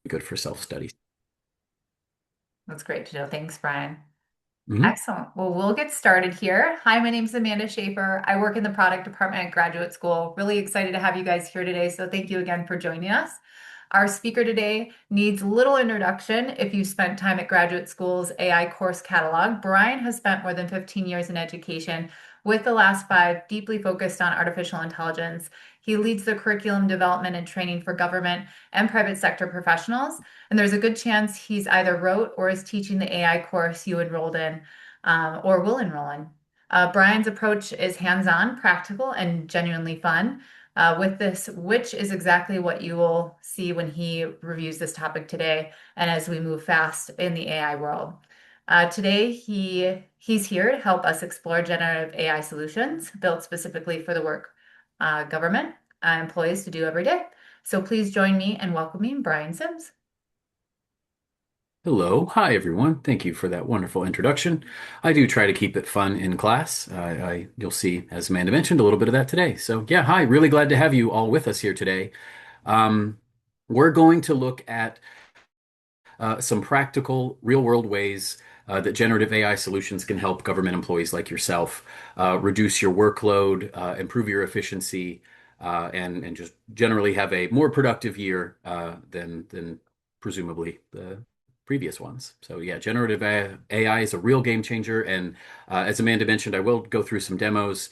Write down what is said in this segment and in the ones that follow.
good for self-study. That's great to know. Thanks, Brian. Mhm. Excellent. Well, we'll get started here. Hi, my name is Amanda Schaefer. I work in the product department at Graduate School. Really excited to have you guys here today. So, thank you again for joining us. Our speaker today needs little introduction if you spent time at Graduate School's AI course catalog. Brian has spent more than 15 years in education, with the last five deeply focused on artificial intelligence. He leads the curriculum development and training for government and private sector professionals. And there's a good chance he's either wrote or is teaching the AI course you enrolled in or will enroll in. Brian's approach is hands-on, practical, and genuinely fun. With this, which is exactly what you will see when he reviews this topic today, and as we move fast in the AI world. Today, he's here to help us explore generative AI solutions built specifically for the work government employees to do every day. So please join me in welcoming Brian Sims. Hello. Hi, everyone. Thank you for that wonderful introduction. I do try to keep it fun in class. You'll see, as Amanda mentioned, a little bit of that today. So yeah, hi. Really glad to have you all with us here today. Um, we're going to look at some practical, real-world ways that generative AI solutions can help government employees like yourself reduce your workload, improve your efficiency, and just generally have a more productive year than presumably the previous ones. So yeah, generative AI is a real game changer, and as Amanda mentioned, I will go through some demos.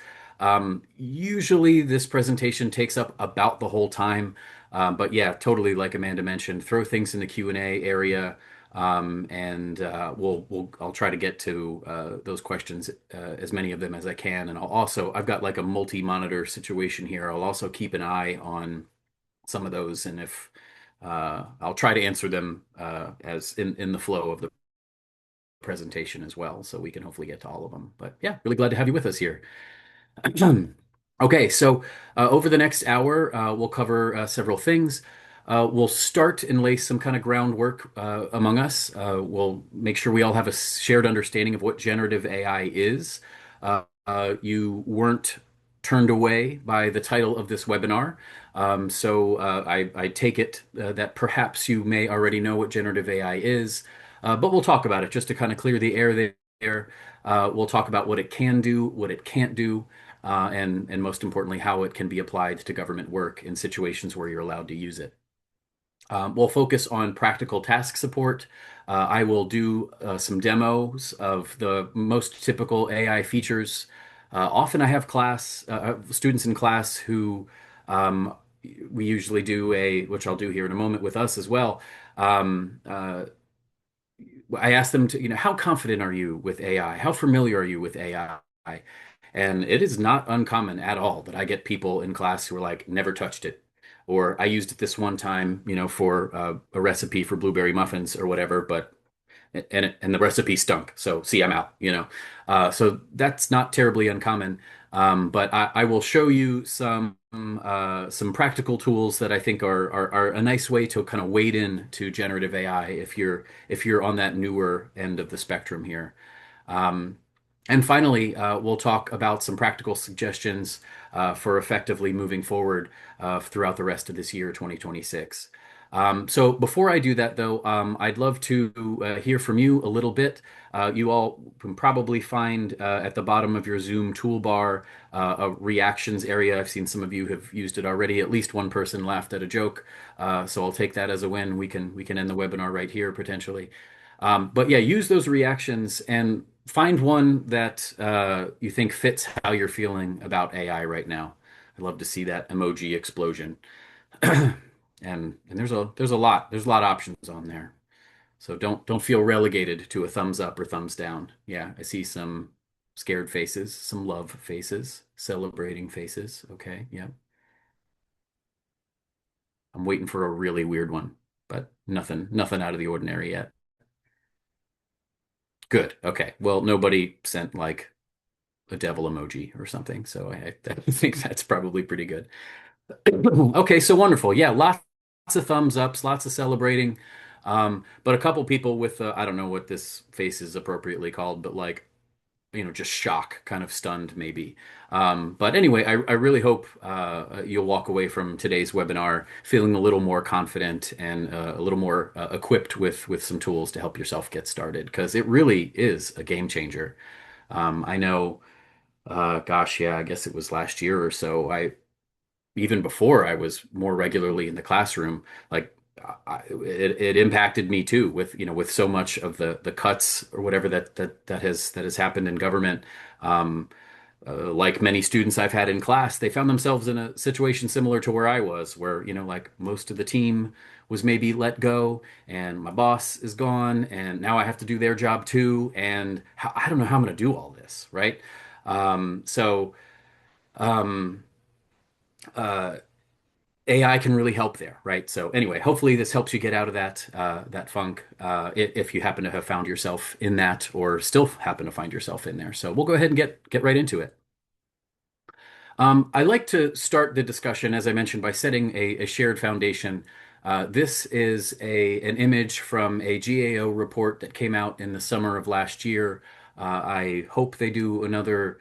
Usually, this presentation takes up about the whole time. But yeah, totally like Amanda mentioned, throw things in the Q&A area, and I'll try to get to those questions, as many of them as I can. And I've got like a multi-monitor situation here. I'll also keep an eye on some of those, and if I'll try to answer them as in the flow of the presentation as well, so we can hopefully get to all of them. But yeah, really glad to have you with us here. Okay, so over the next hour, we'll cover several things. We'll start and lay some kind of groundwork among us. We'll make sure we all have a shared understanding of what generative AI is. You weren't turned away by the title of this webinar. I take it that perhaps you may already know what generative AI is, but we'll talk about it just to kind of clear the air there. We'll talk about what it can do, what it can't do, and most importantly, how it can be applied to government work in situations where you're allowed to use it. We'll focus on practical task support. I will do some demos of the most typical AI features. Often I have students in class who um, we usually do which I'll do here in a moment with us as well. Um, uh, I ask them to, how confident are you with AI? How familiar are you with AI? And it is not uncommon at all that I get people in class who are like, never touched it. Or I used it this one time, for a recipe for blueberry muffins or whatever, but and the recipe stunk. So see, I'm out. So that's not terribly uncommon. But I will show you some practical tools that I think are a nice way to kind of wade in to generative AI if you're on that newer end of the spectrum here. Um, and finally, we'll talk about some practical suggestions for effectively moving forward throughout the rest of this year, 2026. So before I do that, though, I'd love to hear from you a little bit. You all can probably find at the bottom of your Zoom toolbar a reactions area. I've seen some of you have used it already. At least one person laughed at a joke, so I'll take that as a win. We can end the webinar right here potentially. But yeah, use those reactions and find one that you think fits how you're feeling about AI right now. I'd love to see that emoji explosion. And there's a lot of options on there. So don't feel relegated to a thumbs up or thumbs down. Yeah, I see some scared faces, some love faces, celebrating faces. Okay, yeah. I'm waiting for a really weird one, but nothing out of the ordinary yet. Good. Okay. Well, nobody sent like a devil emoji or something, so I think that's probably pretty good. Okay, so wonderful. Yeah, lots of thumbs ups, lots of celebrating. But a couple people with I don't know what this face is appropriately called, but like just shock, kind of stunned maybe. But anyway, I really hope you'll walk away from today's webinar feeling a little more confident and a little more equipped with some tools to help yourself get started, because it really is a game changer. I know, gosh, yeah, I guess it was last year or so. Even before I was more regularly in the classroom, like it impacted me too with so much of the cuts or whatever that has happened in government. Um, like many students I've had in class, they found themselves in a situation similar to where I was, where like most of the team was maybe let go, and my boss is gone, and now I have to do their job too, and I don't know how I'm going to do all this, right? So. Um, uh, AI can really help there, right? So anyway, hopefully this helps you get out of that funk, if you happen to have found yourself in that or still happen to find yourself in there. So we'll go ahead and get right into it. I like to start the discussion, as I mentioned, by setting a shared foundation. This is an image from a GAO report that came out in the summer of last year. I hope they do another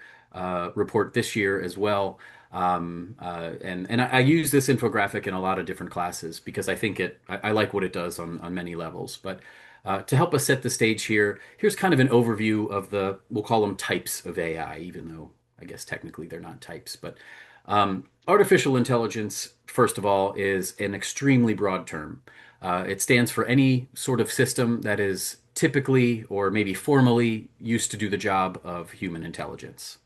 report this year as well. And I use this infographic in a lot of different classes because I think I like what it does on many levels. But to help us set the stage here, here's kind of an overview of we'll call them types of AI, even though I guess technically they're not types. But artificial intelligence, first of all, is an extremely broad term. It stands for any sort of system that is typically or maybe formally used to do the job of human intelligence.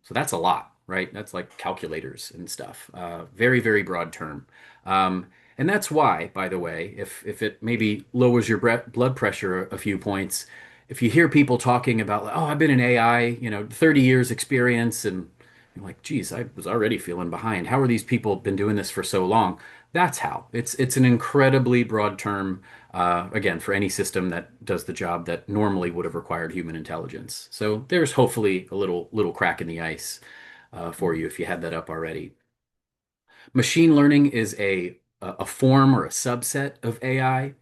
So that's a lot, right? That's like calculators and stuff. Very, very broad term. And that's why, by the way, if it maybe lowers your blood pressure a few points, if you hear people talking about, oh, I've been in AI, 30 years experience, and you're like, geez, I was already feeling behind. How are these people been doing this for so long? That's how. It's an incredibly broad term, again, for any system that does the job that normally would have required human intelligence. So there's hopefully a little crack in the ice for you if you had that up already. Machine learning is a form or a subset of AI.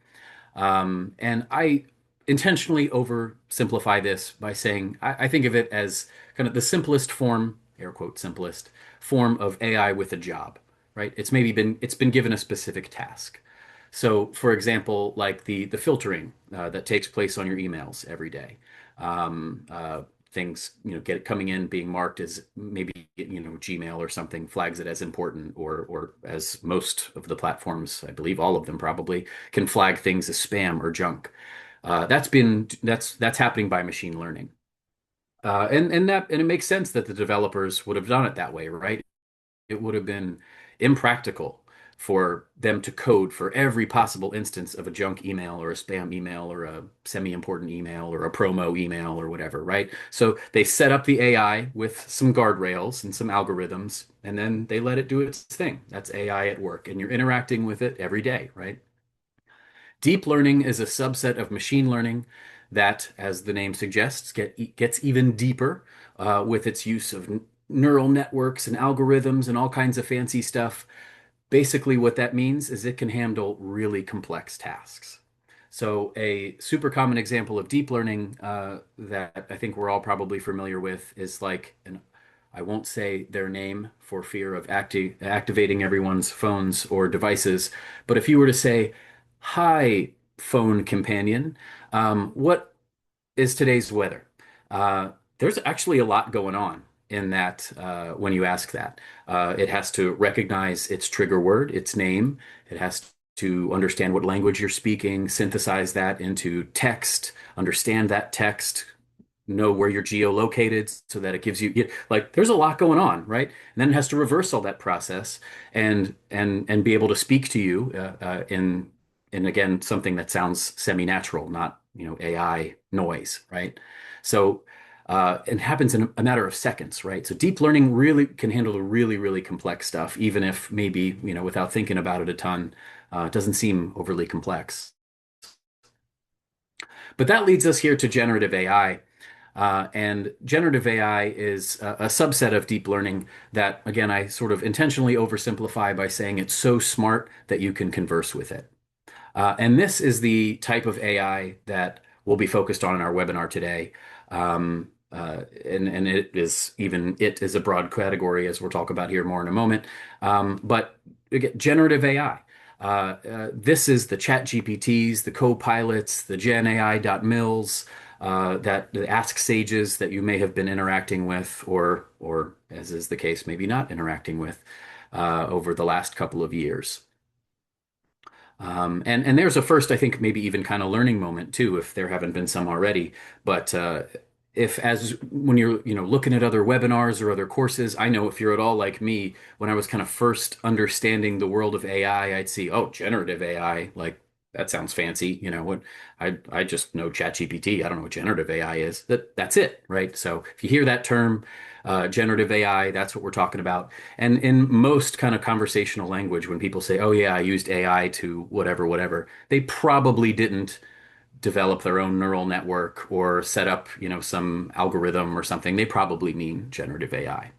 And I intentionally oversimplify this by saying I think of it as kind of the simplest form, air quote simplest form of AI with a job, right? It's been given a specific task. So, for example, like the filtering that takes place on your emails every day. Um, uh, Things get coming in being marked as maybe Gmail or something flags it as important, or as most of the platforms, I believe all of them probably can flag things as spam or junk. That's happening by machine learning. And it makes sense that the developers would have done it that way, right? It would have been impractical for them to code for every possible instance of a junk email or a spam email or a semi-important email or a promo email or whatever, right? So they set up the AI with some guardrails and some algorithms, and then they let it do its thing. That's AI at work, and you're interacting with it every day, right? Deep learning is a subset of machine learning that, as the name suggests, gets even deeper with its use of neural networks and algorithms and all kinds of fancy stuff. Basically, what that means is it can handle really complex tasks. So, a super common example of deep learning that I think we're all probably familiar with is like I won't say their name for fear of activating everyone's phones or devices, but if you were to say, "Hi, phone companion, what is today's weather?" There's actually a lot going on in that when you ask that. It has to recognize its trigger word, its name. It has to understand what language you're speaking, synthesize that into text, understand that text, know where you're geolocated so that it gives like there's a lot going on, right? And then it has to reverse all that process and be able to speak to you in again something that sounds semi-natural, not AI noise, right? So it happens in a matter of seconds, right? So deep learning really can handle the really complex stuff, even if maybe without thinking about it a ton, it doesn't seem overly complex. But that leads us here to generative AI. And generative AI is a subset of deep learning that, again, I sort of intentionally oversimplify by saying it's so smart that you can converse with it. And this is the type of AI that we'll be focused on in our webinar today. And it is a broad category, as we'll talk about here more in a moment. But again, generative AI. This is the Chat GPTs, the Copilots, the Gen AI.mils, that the Ask Sages that you may have been interacting with, or as is the case, maybe not interacting with over the last couple of years. And there's a first, I think, maybe even kind of learning moment too, if there haven't been some already. But if as when you're looking at other webinars or other courses, I know if you're at all like me, when I was kind of first understanding the world of AI, I'd see, oh, generative AI, like that sounds fancy. What I just know ChatGPT. I don't know what generative AI is. That's it, right? So if you hear that term, generative AI, that's what we're talking about. And in most kind of conversational language, when people say, "Oh yeah, I used AI to whatever, whatever," they probably didn't develop their own neural network or set up, some algorithm or something. They probably mean generative AI.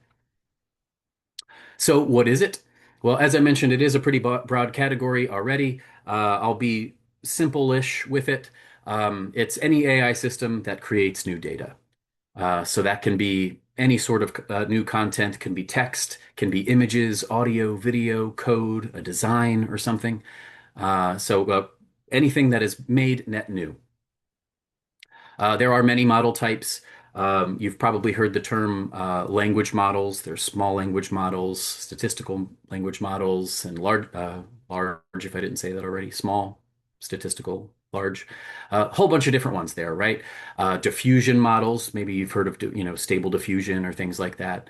So what is it? Well, as I mentioned, it is a pretty broad category already. I'll be simple-ish with it. It's any AI system that creates new data. So that can be any sort of new content, can be text, can be images, audio, video, code, a design, or something. So anything that is made net new. There are many model types. You've probably heard the term language models. There's small language models, statistical language models, and large, if I didn't say that already, small, statistical, large. A whole bunch of different ones there, right? Diffusion models. Maybe you've heard of, stable diffusion or things like that.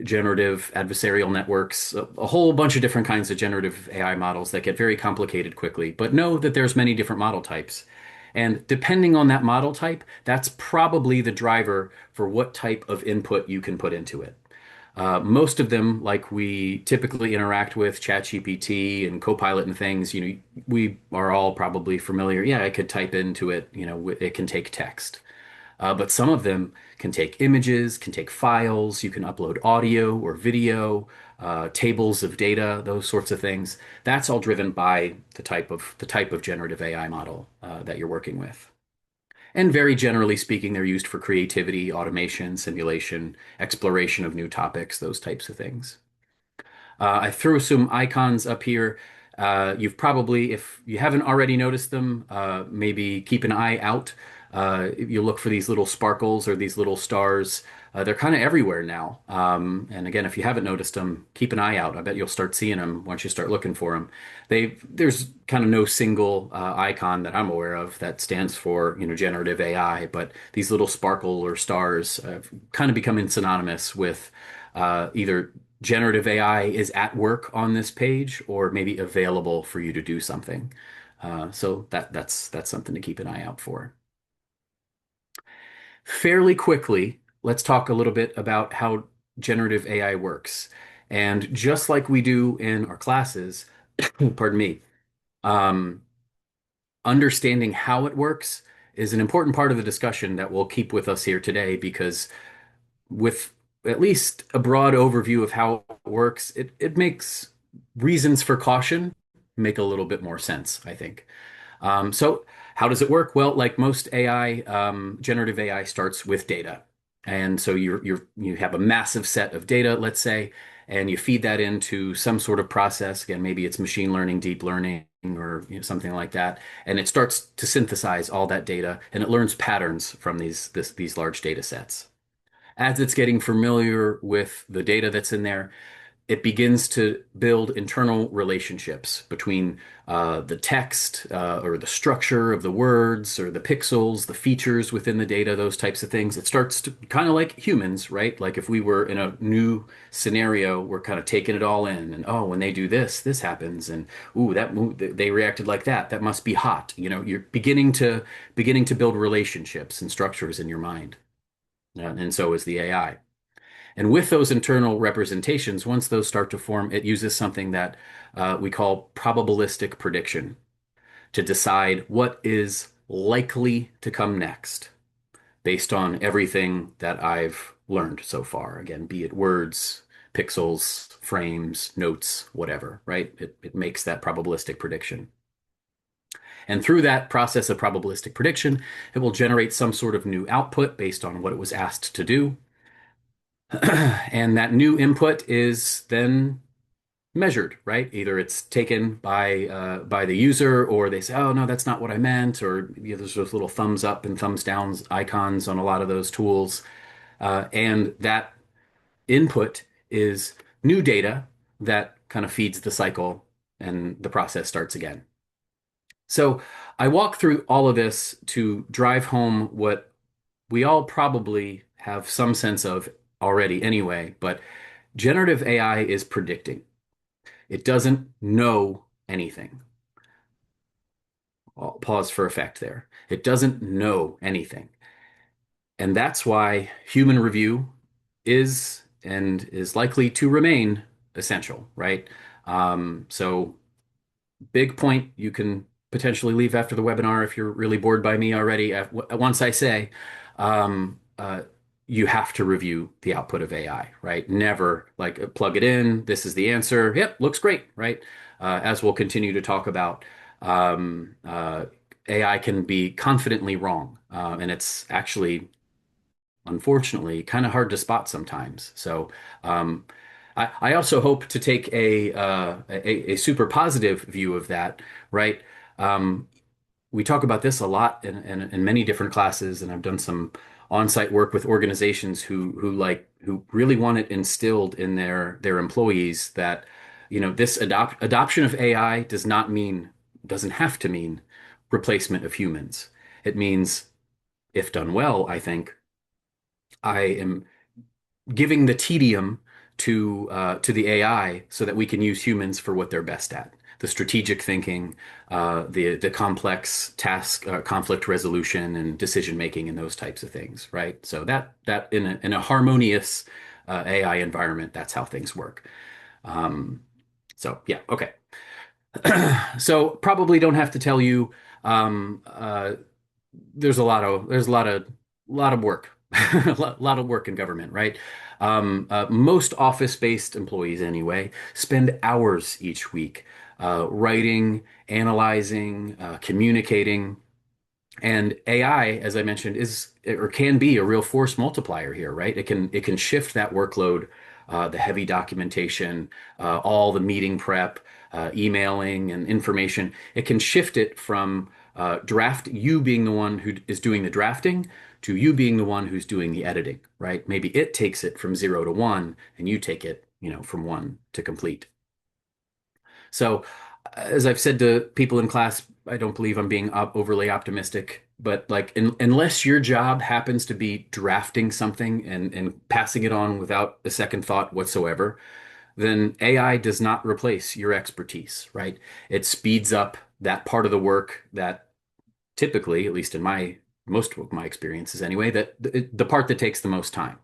Generative adversarial networks, a whole bunch of different kinds of generative AI models that get very complicated quickly. But know that there's many different model types. And depending on that model type, that's probably the driver for what type of input you can put into it. Most of them, like we typically interact with ChatGPT and Copilot and things, we are all probably familiar. Yeah, I could type into it, it can take text. But some of them can take images, can take files. You can upload audio or video, tables of data, those sorts of things. That's all driven by the type of generative AI model that you're working with. And very generally speaking, they're used for creativity, automation, simulation, exploration of new topics, those types of things. I threw some icons up here. You've probably, if you haven't already noticed them, maybe keep an eye out. If you look for these little sparkles or these little stars. They're kind of everywhere now. And again, if you haven't noticed them, keep an eye out. I bet you'll start seeing them once you start looking for them. There's kind of no single icon that I'm aware of that stands for, generative AI, but these little sparkle or stars have kind of becoming synonymous with either generative AI is at work on this page or maybe available for you to do something. So that's something to keep an eye out for. Fairly quickly, let's talk a little bit about how generative AI works. And just like we do in our classes, pardon me, um, understanding how it works is an important part of the discussion that we'll keep with us here today because with at least a broad overview of how it works, it makes reasons for caution make a little bit more sense, I think. So how does it work? Well, like most AI, generative AI starts with data. And so you have a massive set of data, let's say, and you feed that into some sort of process. Again, maybe it's machine learning, deep learning, or something like that. And it starts to synthesize all that data and it learns patterns from these large data sets. As it's getting familiar with the data that's in there, it begins to build internal relationships between the text or the structure of the words or the pixels, the features within the data, those types of things. It starts to kind of like humans, right? Like if we were in a new scenario, we're kind of taking it all in, and oh, when they do this, this happens, and ooh, they reacted like that. That must be hot. You're beginning to build relationships and structures in your mind, and so is the AI. And with those internal representations, once those start to form, it uses something that we call probabilistic prediction to decide what is likely to come next based on everything that I've learned so far. Again, be it words, pixels, frames, notes, whatever, right? It makes that probabilistic prediction. And through that process of probabilistic prediction, it will generate some sort of new output based on what it was asked to do. And that new input is then measured, right? Either it's taken by the user, or they say, "Oh no, that's not what I meant," or there's those little thumbs up and thumbs down icons on a lot of those tools, and that input is new data that kind of feeds the cycle, and the process starts again. So I walk through all of this to drive home what we all probably have some sense of already anyway, but generative AI is predicting. It doesn't know anything. I'll pause for effect there. It doesn't know anything. And that's why human review is and is likely to remain essential, right? So big point, you can potentially leave after the webinar if you're really bored by me already. Once I say, um, you have to review the output of AI, right? Never like plug it in. This is the answer. Yep, looks great, right? As we'll continue to talk about, um, uh, AI can be confidently wrong, and it's actually, unfortunately, kind of hard to spot sometimes. So, um, I also hope to take a super positive view of that, right? Um, we talk about this a lot in many different classes, and I've done some on-site work with organizations who really want it instilled in their employees that, this adoption of AI doesn't have to mean replacement of humans. It means, if done well, I think I am giving the tedium to the AI so that we can use humans for what they're best at. The strategic thinking, the complex task, conflict resolution, and decision making, and those types of things, right? So that in a harmonious AI environment, that's how things work. Um, so yeah, okay. So probably don't have to tell you. Um, uh, there's a lot of work, a lot of work in government, right? Most office-based employees, anyway, spend hours each week writing, analyzing, communicating. And AI, as I mentioned, is or can be a real force multiplier here, right? It can shift that workload, the heavy documentation, all the meeting prep, emailing and information. It can shift it from you being the one who is doing the drafting to you being the one who's doing the editing, right? Maybe it takes it from 0 to 1, and you take it, from one to complete. So, as I've said to people in class, I don't believe I'm being overly optimistic, but like, unless your job happens to be drafting something and passing it on without a second thought whatsoever, then AI does not replace your expertise, right? It speeds up that part of the work that typically, at least in most of my experiences anyway, that the part that takes the most time,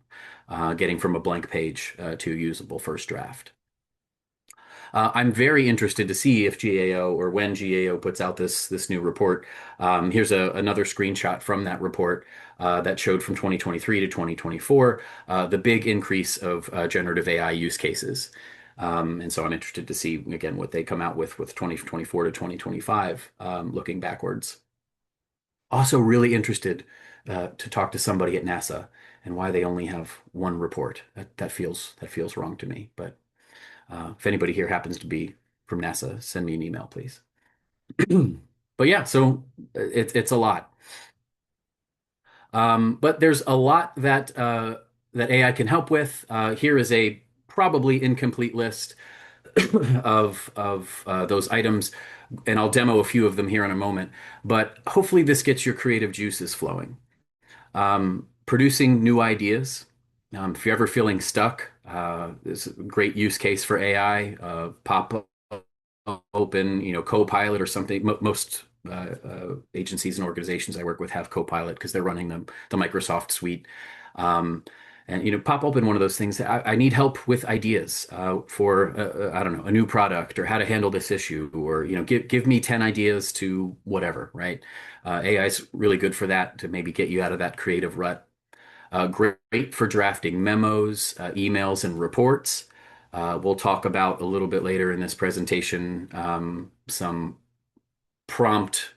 getting from a blank page to a usable first draft. I'm very interested to see if GAO, or when GAO puts out this new report. Here's another screenshot from that report that showed from 2023 to 2024 the big increase of generative AI use cases. And so I'm interested to see again what they come out with 2024 to 2025, looking backwards. Also, really interested to talk to somebody at NASA and why they only have one report. That feels wrong to me, but. If anybody here happens to be from NASA, send me an email, please. But yeah, so it's a lot. But there's a lot that AI can help with. Here is a probably incomplete list of those items, and I'll demo a few of them here in a moment. But hopefully, this gets your creative juices flowing. Producing new ideas. If you're ever feeling stuck, this is a great use case for AI. Pop open, Copilot or something. Most agencies and organizations I work with have Copilot because they're running the Microsoft suite. Um, and pop open one of those things. I need help with ideas for I don't know, a new product, or how to handle this issue, or give me 10 ideas to whatever, right? AI is really good for that, to maybe get you out of that creative rut. Great for drafting memos, emails, and reports. We'll talk about a little bit later in this presentation some prompt.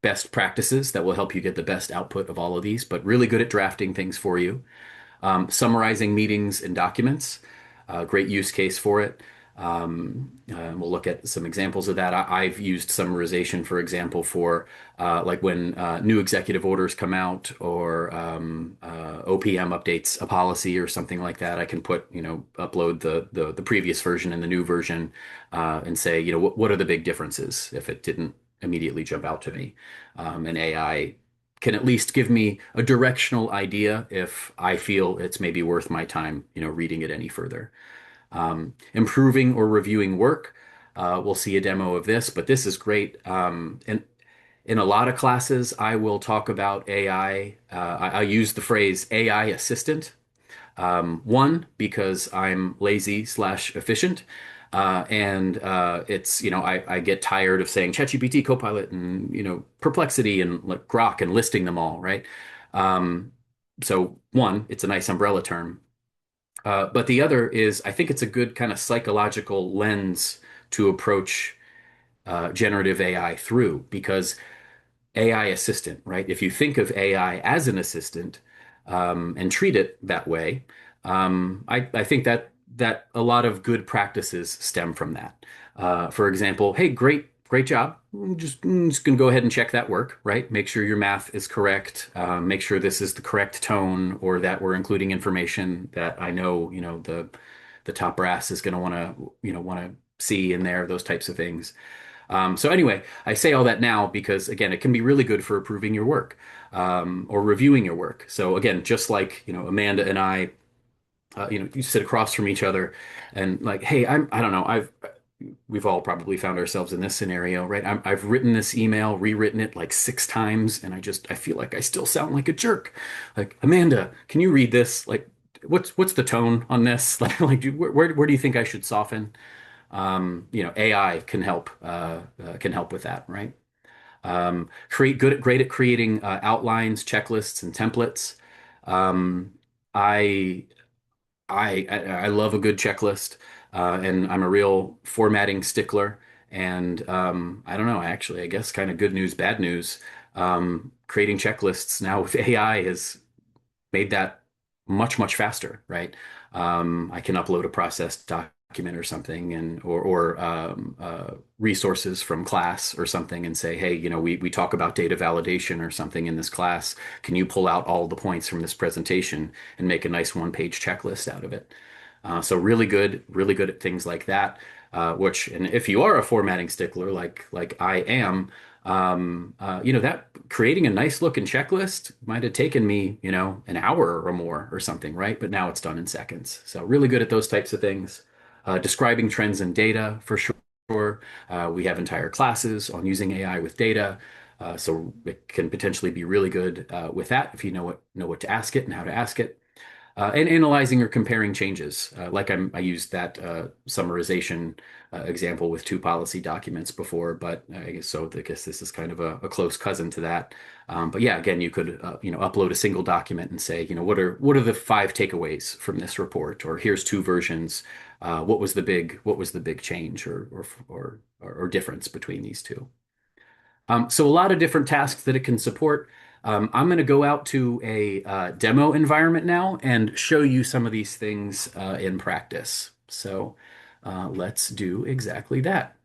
best practices that will help you get the best output of all of these, but really good at drafting things for you. Summarizing meetings and documents, great use case for it. We'll look at some examples of that. I've used summarization, for example, for like when new executive orders come out or OPM updates a policy or something like that. I can upload the previous version and the new version and say, what are the big differences if it didn't immediately jump out to me. And AI can at least give me a directional idea if I feel it's maybe worth my time, reading it any further. Improving or reviewing work. We'll see a demo of this, but this is great. And in a lot of classes, I will talk about AI. I use the phrase AI assistant. One, because I'm lazy slash efficient. And it's, I get tired of saying ChatGPT, Copilot, and, Perplexity and like Grok and listing them all, right? Um, so one, it's a nice umbrella term. But the other is, I think it's a good kind of psychological lens to approach generative AI through because AI assistant, right? If you think of AI as an assistant and treat it that way, I think that a lot of good practices stem from that. For example, hey, great job. I'm just gonna go ahead and check that work, right? Make sure your math is correct. Make sure this is the correct tone, or that we're including information that I know, the top brass is gonna want to see in there. Those types of things. So anyway, I say all that now because again, it can be really good for approving your work or reviewing your work. So again, just like Amanda and I, you sit across from each other, and like, hey, I don't know, we've all probably found ourselves in this scenario, right? I've written this email, rewritten it like 6 times, and I feel like I still sound like a jerk. Like, Amanda, can you read this? Like, what's the tone on this? Where do you think I should soften? AI can help with that, right? Great at creating outlines, checklists, and templates. Um, I I love a good checklist, and I'm a real formatting stickler. And I don't know, actually, I guess kind of good news, bad news. Creating checklists now with AI has made that much faster, right? I can upload a process document or something, and or resources from class or something, and say, hey, we talk about data validation or something in this class. Can you pull out all the points from this presentation and make a nice one-page checklist out of it? So really good at things like that. And if you are a formatting stickler like I am, that creating a nice looking checklist might have taken me, an hour or more or something, right? But now it's done in seconds. So really good at those types of things. Describing trends in data for sure. We have entire classes on using AI with data. So it can potentially be really good with that if you know what to ask it and how to ask it. And analyzing or comparing changes. I used that summarization example with two policy documents before, but I guess this is kind of a close cousin to that. But yeah, again, you could upload a single document and say, what are the 5 takeaways from this report, or here's 2 versions. What was the big change or difference between these two? So a lot of different tasks that it can support. I'm going to go out to a demo environment now and show you some of these things in practice. So let's do exactly that.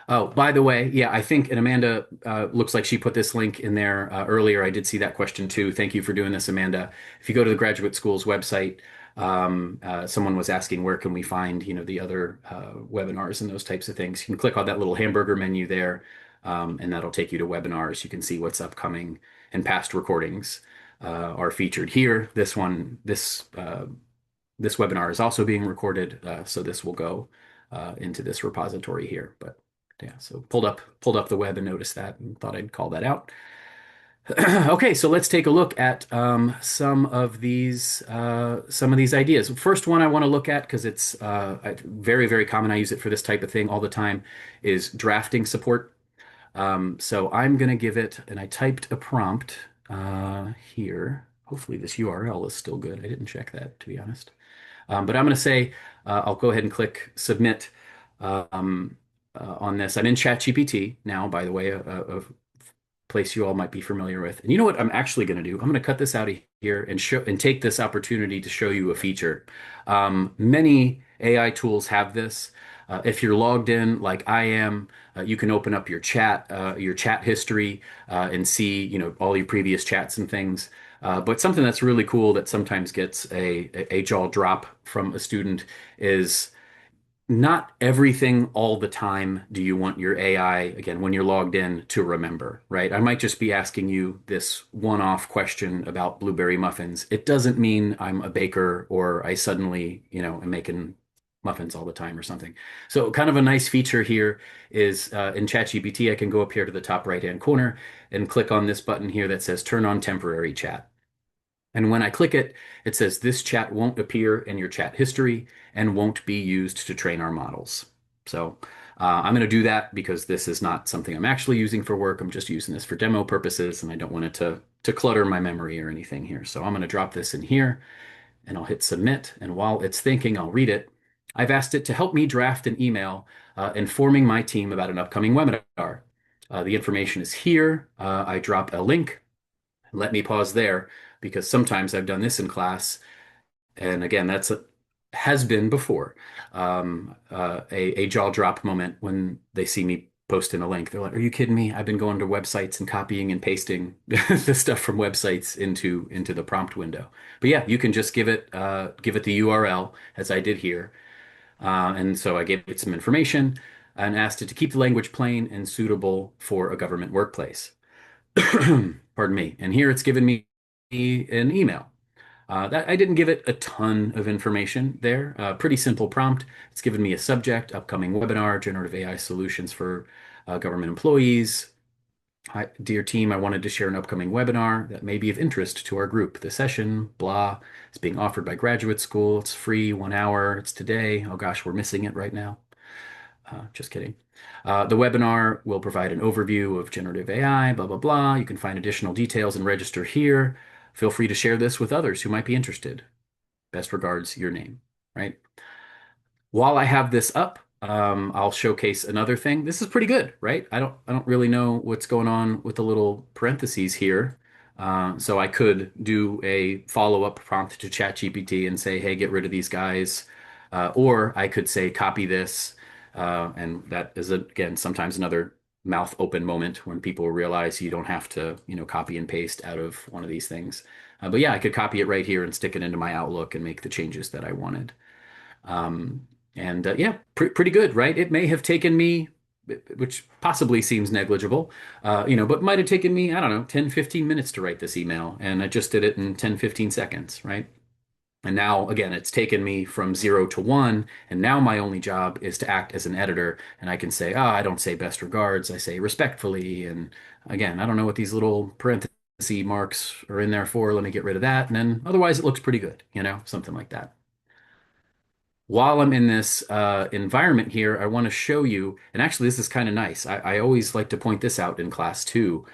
Oh, by the way, yeah, I think, and Amanda looks like she put this link in there earlier. I did see that question too. Thank you for doing this, Amanda. If you go to the graduate school's website, someone was asking where can we find, the other webinars and those types of things. You can click on that little hamburger menu there, and that'll take you to webinars. You can see what's upcoming, and past recordings are featured here. This webinar is also being recorded, so this will go into this repository here. But yeah, so pulled up the web and noticed that and thought I'd call that out. Okay, so let's take a look at some of these ideas. First one I want to look at, because it's very, very common. I use it for this type of thing all the time, is drafting support. So I'm going to give it, and I typed a prompt here. Hopefully this URL is still good. I didn't check that, to be honest. But I'm going to say, I'll go ahead and click submit on this. I'm in ChatGPT now, by the way, place you all might be familiar with. And you know what I'm actually going to do? I'm going to cut this out of here and show and take this opportunity to show you a feature. Many AI tools have this. If you're logged in like I am, you can open up your chat history, and see, all your previous chats and things. But something that's really cool that sometimes gets a jaw drop from a student is not everything all the time do you want your AI, again, when you're logged in, to remember, right? I might just be asking you this one-off question about blueberry muffins. It doesn't mean I'm a baker or I suddenly, am making muffins all the time or something. So kind of a nice feature here is in ChatGPT, I can go up here to the top right-hand corner and click on this button here that says turn on temporary chat. And when I click it, it says this chat won't appear in your chat history and won't be used to train our models. So I'm going to do that because this is not something I'm actually using for work. I'm just using this for demo purposes, and I don't want it to clutter my memory or anything here. So I'm going to drop this in here and I'll hit submit. And while it's thinking, I'll read it. I've asked it to help me draft an email informing my team about an upcoming webinar. The information is here. I drop a link. Let me pause there because sometimes I've done this in class, and again, has been before a jaw drop moment when they see me post in a link. They're like, "Are you kidding me? I've been going to websites and copying and pasting the stuff from websites into the prompt window." But yeah, you can just give it the URL as I did here, and so I gave it some information and asked it to keep the language plain and suitable for a government workplace. Pardon me. And here it's given me an email. That I didn't give it a ton of information there. Pretty simple prompt. It's given me a subject, upcoming webinar, generative AI solutions for government employees. Hi, dear team, I wanted to share an upcoming webinar that may be of interest to our group. The session, blah, is being offered by Graduate School. It's free, 1 hour. It's today. Oh gosh, we're missing it right now. Just kidding. The webinar will provide an overview of generative AI, blah, blah, blah. You can find additional details and register here. Feel free to share this with others who might be interested. Best regards, your name, right? While I have this up, I'll showcase another thing. This is pretty good, right? I don't really know what's going on with the little parentheses here. So I could do a follow-up prompt to ChatGPT and say, hey, get rid of these guys. Or I could say, copy this. And that is, again, sometimes another mouth open moment when people realize you don't have to, copy and paste out of one of these things. But yeah, I could copy it right here and stick it into my Outlook and make the changes that I wanted. And yeah, pretty good, right? It may have taken me, which possibly seems negligible, but might have taken me, I don't know, 10, 15 minutes to write this email. And I just did it in 10, 15 seconds, right? And now, again, it's taken me from 0 to 1. And now my only job is to act as an editor. And I can say, I don't say best regards. I say respectfully. And again, I don't know what these little parentheses marks are in there for. Let me get rid of that. And then otherwise it looks pretty good, something like that. While I'm in this environment here, I want to show you, and actually this is kind of nice. I always like to point this out in class too.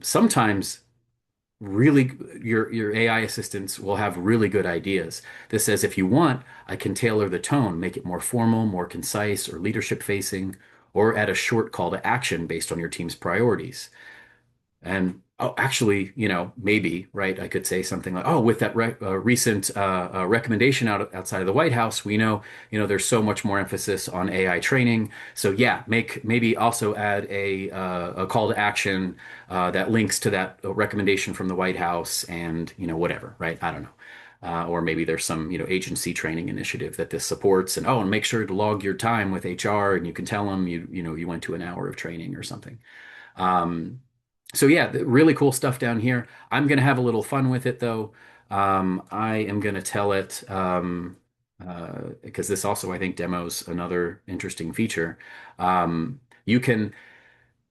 Sometimes really your AI assistants will have really good ideas. This says, if you want, I can tailor the tone, make it more formal, more concise, or leadership facing, or add a short call to action based on your team's priorities. And oh, actually, maybe, right? I could say something like, "Oh, with that recent recommendation outside of the White House, we know, there's so much more emphasis on AI training. So yeah, maybe also add a call to action that links to that recommendation from the White House, and whatever, right? I don't know." Or maybe there's some, agency training initiative that this supports, and make sure to log your time with HR, and you can tell them you went to an hour of training or something. Um, so yeah, really cool stuff down here. I'm gonna have a little fun with it though. I am gonna tell it because this also I think demos another interesting feature. You can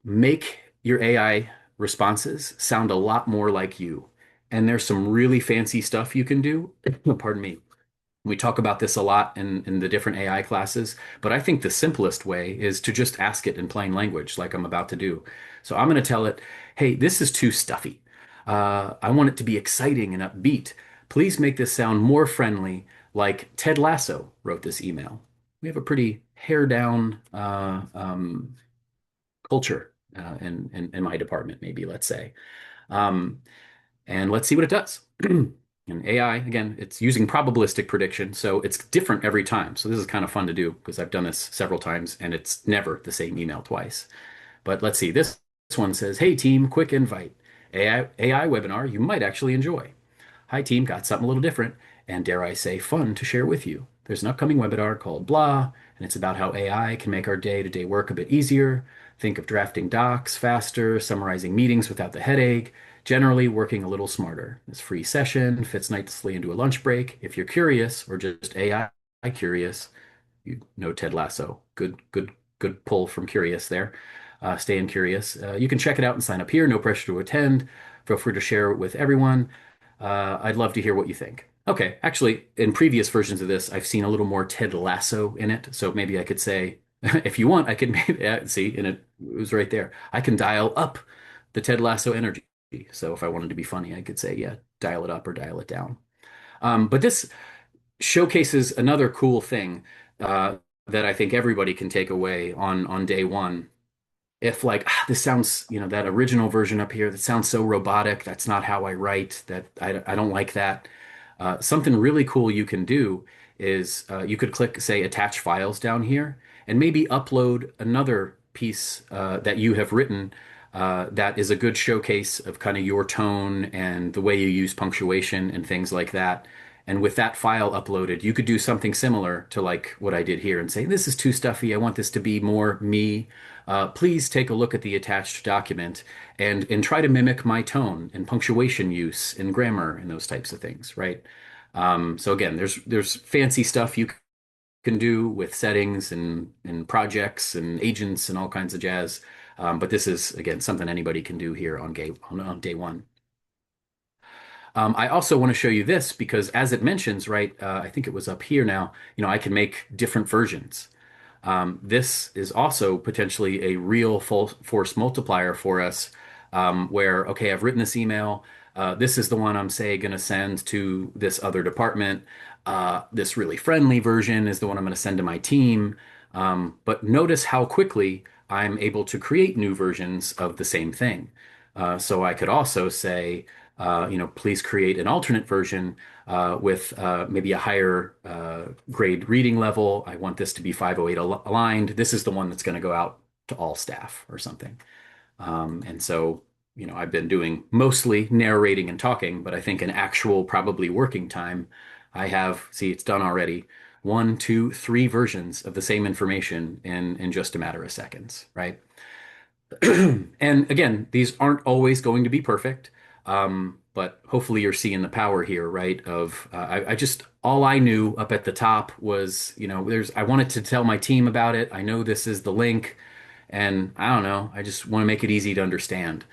make your AI responses sound a lot more like you, and there's some really fancy stuff you can do. Pardon me. We talk about this a lot in the different AI classes, but I think the simplest way is to just ask it in plain language, like I'm about to do. So I'm going to tell it, hey, this is too stuffy. I want it to be exciting and upbeat. Please make this sound more friendly, like Ted Lasso wrote this email. We have a pretty hair down culture in my department, maybe, let's say. Um, and let's see what it does. And AI, again, it's using probabilistic prediction, so it's different every time. So this is kind of fun to do because I've done this several times and it's never the same email twice. But let's see, this one says, "Hey team, quick invite. AI webinar you might actually enjoy. Hi team, got something a little different and dare I say fun to share with you. There's an upcoming webinar called blah, and it's about how AI can make our day-to-day work a bit easier. Think of drafting docs faster, summarizing meetings without the headache, generally working a little smarter. This free session fits nicely into a lunch break. If you're curious or just AI curious, you know Ted Lasso. Good pull from Curious there. Staying curious. You can check it out and sign up here. No pressure to attend. Feel free to share it with everyone. I'd love to hear what you think. Okay, actually, in previous versions of this, I've seen a little more Ted Lasso in it. So maybe I could say, if you want, I can see, and it was right there. I can dial up the Ted Lasso energy. So if I wanted to be funny, I could say, yeah, dial it up or dial it down. But this showcases another cool thing uh, that I think everybody can take away on day one. If like this sounds, that original version up here, that sounds so robotic. That's not how I write. That I don't like that. Something really cool you can do is you could click, say, attach files down here, and maybe upload another piece that you have written that is a good showcase of kind of your tone and the way you use punctuation and things like that. And with that file uploaded, you could do something similar to like what I did here and say, this is too stuffy. I want this to be more me. Please take a look at the attached document and try to mimic my tone and punctuation use and grammar and those types of things, right? So again, there's fancy stuff you can do with settings and projects and agents and all kinds of jazz. But this is again something anybody can do here on day one. I also want to show you this because as it mentions, right, I think it was up here now, I can make different versions. This is also potentially a real full force multiplier for us, where, okay, I've written this email. This is the one I'm, say, going to send to this other department. This really friendly version is the one I'm going to send to my team. But notice how quickly I'm able to create new versions of the same thing. So I could also say, please create an alternate version with maybe a higher grade reading level. I want this to be 508 aligned. This is the one that's going to go out to all staff or something. And so, I've been doing mostly narrating and talking, but I think in actual probably working time, I have, see, it's done already. One, two, three versions of the same information in just a matter of seconds, right? And again, these aren't always going to be perfect, but hopefully you're seeing the power here, right? Of I just all I knew up at the top was, I wanted to tell my team about it. I know this is the link, and I don't know. I just want to make it easy to understand.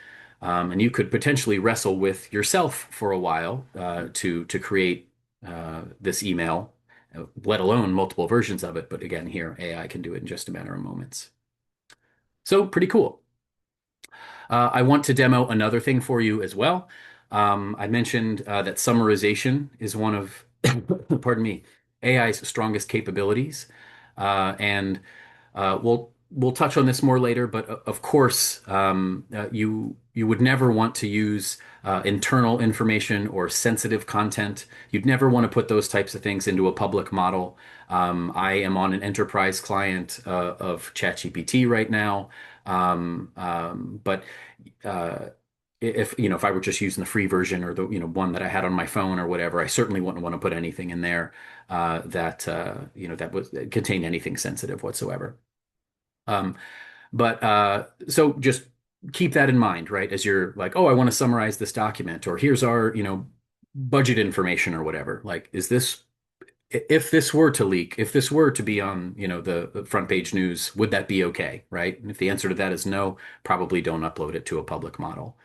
And you could potentially wrestle with yourself for a while to create this email, let alone multiple versions of it. But again, here AI can do it in just a matter of moments. So pretty cool. I want to demo another thing for you as well. I mentioned that summarization is one of, pardon me, AI's strongest capabilities, and we'll touch on this more later. But of course, you would never want to use internal information or sensitive content. You'd never want to put those types of things into a public model. I am on an enterprise client of ChatGPT right now. But uh, if I were just using the free version or the one that I had on my phone or whatever, I certainly wouldn't want to put anything in there that was contained anything sensitive whatsoever. Um, but so just keep that in mind, right? As you're like, oh, I want to summarize this document, or here's our budget information or whatever. Like, is this if this were to leak, if this were to be on, the front page news, would that be okay, right? And if the answer to that is no, probably don't upload it to a public model.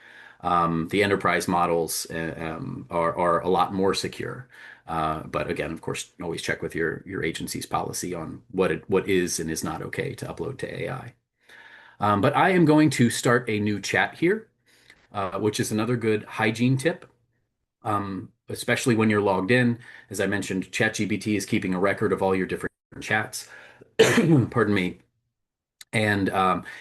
The enterprise models are a lot more secure. But again, of course, always check with your agency's policy on what is and is not okay to upload to AI. But I am going to start a new chat here, which is another good hygiene tip, especially when you're logged in. As I mentioned, ChatGPT is keeping a record of all your different chats. Pardon me. And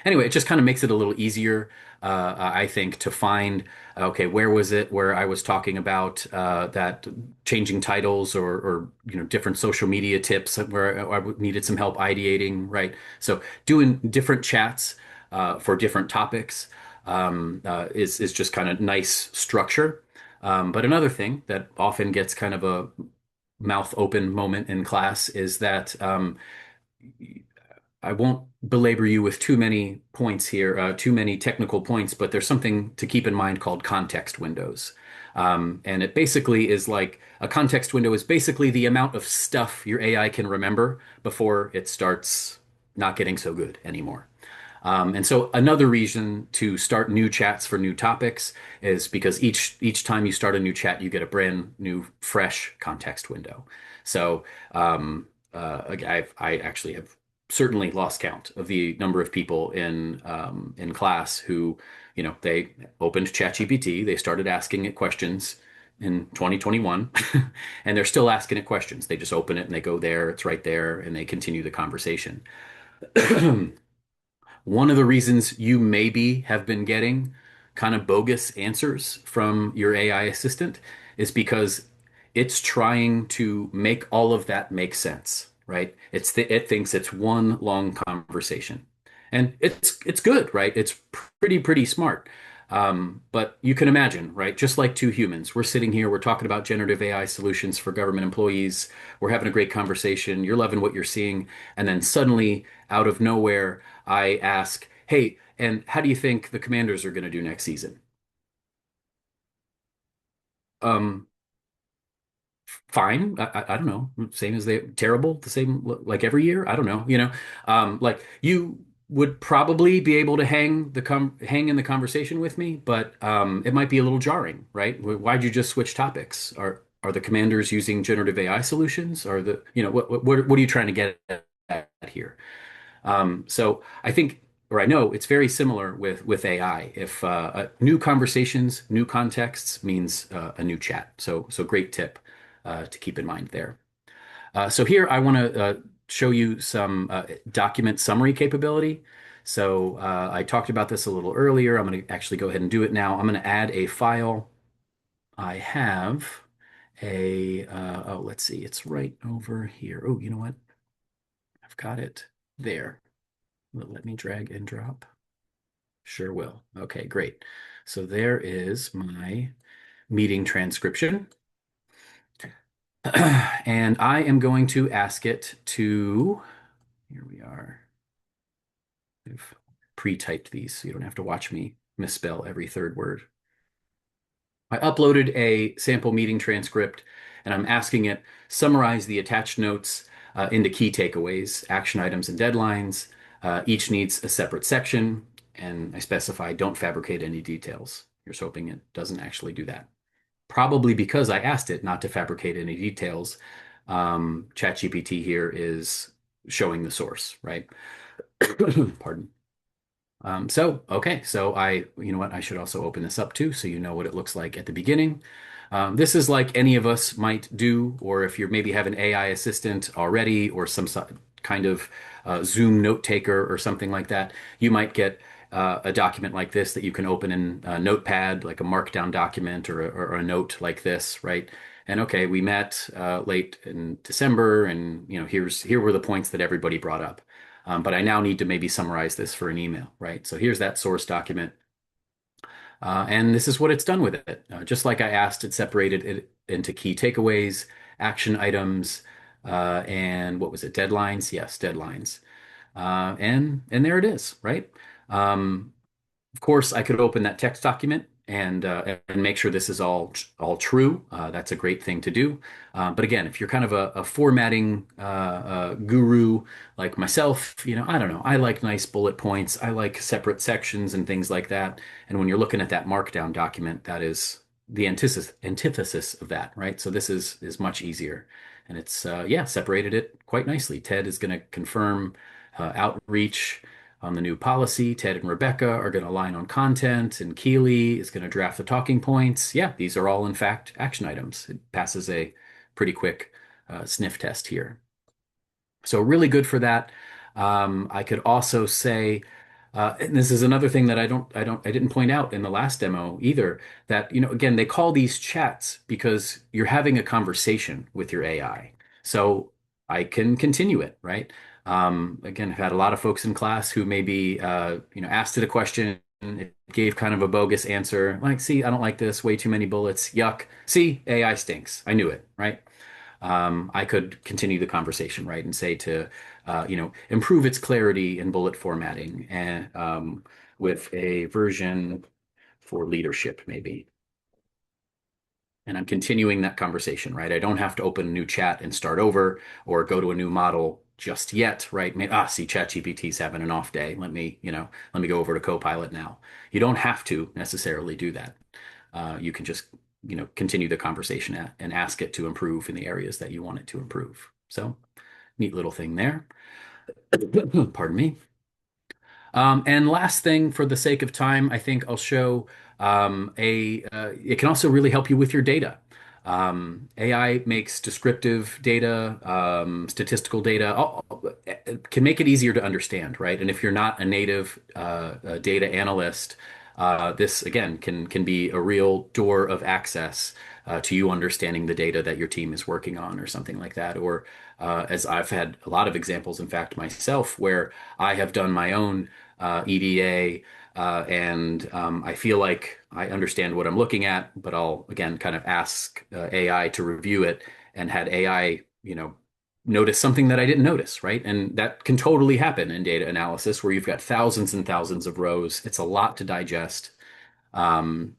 anyway, it just kind of makes it a little easier, I think, to find, okay, where was it where I was talking about that changing titles or different social media tips where I needed some help ideating, right? So doing different chats for different topics is just kind of nice structure. But another thing that often gets kind of a mouth open moment in class is that I won't belabor you with too many points here, too many technical points, but there's something to keep in mind called context windows. And it basically is like a context window is basically the amount of stuff your AI can remember before it starts not getting so good anymore. And so another reason to start new chats for new topics is because each time you start a new chat, you get a brand new, fresh context window. So I actually have certainly lost count of the number of people in class who, they opened ChatGPT, they started asking it questions in 2021, and they're still asking it questions. They just open it and they go there, it's right there, and they continue the conversation. One of the reasons you maybe have been getting kind of bogus answers from your AI assistant is because it's trying to make all of that make sense, right? It thinks it's one long conversation. And it's good, right? It's pretty smart. But you can imagine, right? Just like two humans, we're sitting here, we're talking about generative AI solutions for government employees. We're having a great conversation. You're loving what you're seeing. And then suddenly, out of nowhere, I ask, hey, and how do you think the Commanders are going to do next season? Um, Fine. I don't know. Same as they terrible, the same like every year. I don't know. Like you would probably be able to hang in the conversation with me, but it might be a little jarring, right? Why'd you just switch topics? Are the Commanders using generative AI solutions? Are the what are you trying to get at here? So I think, or I know it's very similar with AI. If new conversations, new contexts means a new chat. So great tip to keep in mind there. So here I want to show you some document summary capability. So I talked about this a little earlier. I'm going to actually go ahead and do it now. I'm going to add a file. I have oh, let's see, it's right over here. Oh, you know what? I've got it there. Will it let me drag and drop? Sure will. Okay, great. So there is my meeting transcription. And I am going to ask it to, here we are. I've pre-typed these so you don't have to watch me misspell every third word. I uploaded a sample meeting transcript and I'm asking it summarize the attached notes into key takeaways, action items, and deadlines. Each needs a separate section, and I specify don't fabricate any details. Here's hoping it doesn't actually do that. Probably because I asked it not to fabricate any details. ChatGPT here is showing the source, right? Pardon. Okay, so you know what, I should also open this up too, so you know what it looks like at the beginning. This is like any of us might do, or if you maybe have an AI assistant already, or some kind of Zoom note taker or something like that, you might get a document like this that you can open in Notepad, like a markdown document or a note like this, right? And okay, we met late in December, and here were the points that everybody brought up. But I now need to maybe summarize this for an email, right? So here's that source document. And this is what it's done with it. Just like I asked, it separated it into key takeaways, action items, and what was it? Deadlines? Yes, deadlines. And there it is, right? Um, of course, I could open that text document and make sure this is all true. That's a great thing to do. But again, if you're kind of a formatting guru like myself, I don't know. I like nice bullet points. I like separate sections and things like that. And when you're looking at that markdown document, that is the antithesis of that, right? So this is much easier. And it's yeah, separated it quite nicely. Ted is going to confirm outreach on the new policy. Ted and Rebecca are going to align on content, and Keely is going to draft the talking points. Yeah, these are all, in fact, action items. It passes a pretty quick sniff test here. So really good for that. I could also say, and this is another thing that I didn't point out in the last demo either, that, again, they call these chats because you're having a conversation with your AI. So I can continue it, right? Again, I've had a lot of folks in class who maybe, asked it a question. It gave kind of a bogus answer, like, see, I don't like this, way too many bullets, yuck. See, AI stinks. I knew it, right? I could continue the conversation, right, and say to, improve its clarity in bullet formatting and with a version for leadership, maybe. And I'm continuing that conversation, right? I don't have to open a new chat and start over or go to a new model just yet, right? See, ChatGPT's having an off day. Let me go over to Copilot now. You don't have to necessarily do that. You can just, continue the conversation and ask it to improve in the areas that you want it to improve. So, neat little thing there. Pardon me. And last thing, for the sake of time, I think I'll show it can also really help you with your data. AI makes descriptive data, statistical data, it can make it easier to understand, right? And if you're not a native data analyst, this again can be a real door of access to you understanding the data that your team is working on, or something like that. Or as I've had a lot of examples, in fact, myself, where I have done my own EDA, and I feel like I understand what I'm looking at, but I'll again kind of ask AI to review it, and had AI, notice something that I didn't notice, right? And that can totally happen in data analysis where you've got thousands and thousands of rows. It's a lot to digest. Um,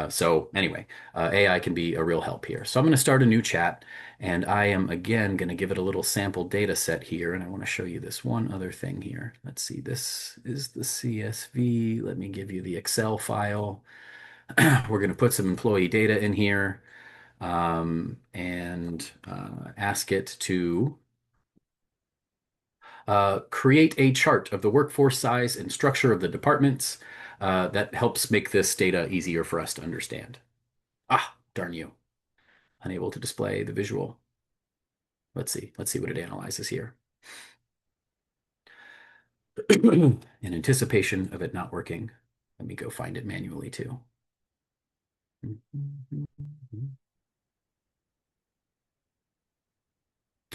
so anyway, AI can be a real help here. So I'm going to start a new chat, and I am again going to give it a little sample data set here. And I want to show you this one other thing here. Let's see, this is the CSV. Let me give you the Excel file. We're going to put some employee data in here, and ask it to create a chart of the workforce size and structure of the departments that helps make this data easier for us to understand. Ah, darn you. Unable to display the visual. Let's see. Let's see what it analyzes here. In anticipation of it not working, let me go find it manually too.